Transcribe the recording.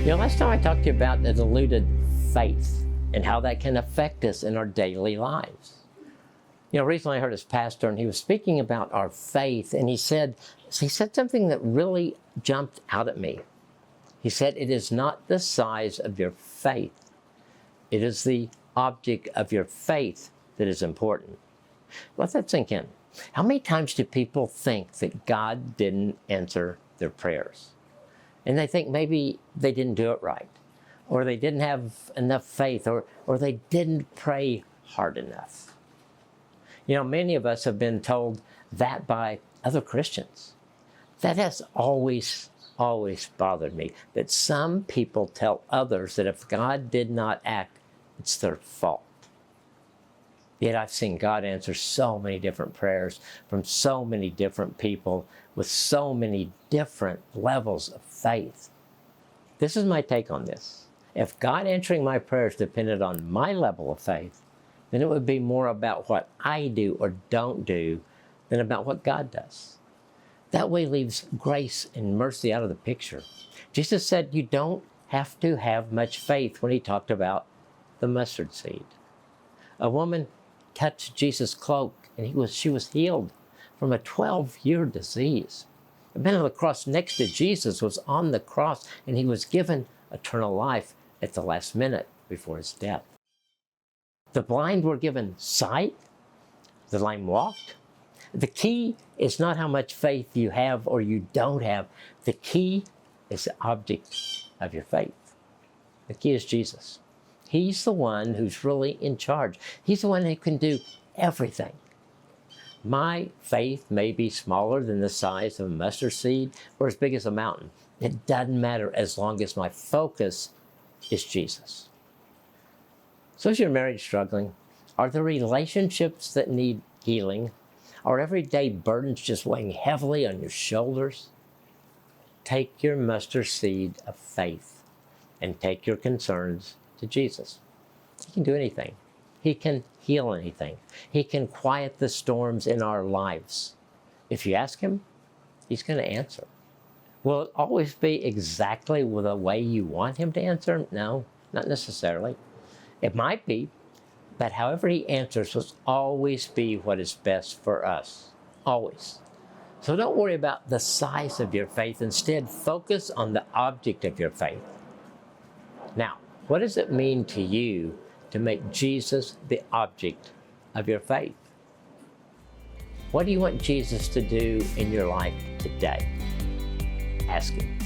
Last time I talked to you about the diluted faith and how that can affect us in our daily lives. Recently I heard his pastor and he was speaking about our faith, and he said something that really jumped out at me. He said, it is not the size of your faith. It is the object of your faith that is important. Let that sink in. How many times do people think that God didn't answer their prayers? And they think maybe they didn't do it right, or they didn't have enough faith, or they didn't pray hard enough. Many of us have been told that by other Christians. That has always bothered me, that some people tell others that if God did not act, it's their fault. Yet I've seen God answer so many different prayers from so many different people with so many different levels of faith. This is my take on this. If God answering my prayers depended on my level of faith, then it would be more about what I do or don't do than about what God does. That way leaves grace and mercy out of the picture. Jesus said you don't have to have much faith when he talked about the mustard seed. A woman touched Jesus' cloak and she was healed from a 12-year disease. The man on the cross next to Jesus was on the cross, and he was given eternal life at the last minute before his death. The blind were given sight. The lame walked. The key is not how much faith you have or you don't have. The key is the object of your faith. The key is Jesus. He's the one who's really in charge. He's the one who can do everything. My faith may be smaller than the size of a mustard seed or as big as a mountain. It doesn't matter as long as my focus is Jesus. So is your marriage struggling? Are there relationships that need healing? Are everyday burdens just weighing heavily on your shoulders? Take your mustard seed of faith and take your concerns to Jesus. He can do anything. He can heal anything. He can quiet the storms in our lives. If you ask him, he's going to answer. Will it always be exactly the way you want him to answer? No, not necessarily. It might be, but however he answers will always be what is best for us. Always. So don't worry about the size of your faith. Instead, focus on the object of your faith. Now, what does it mean to you to make Jesus the object of your faith? What do you want Jesus to do in your life today? Ask him.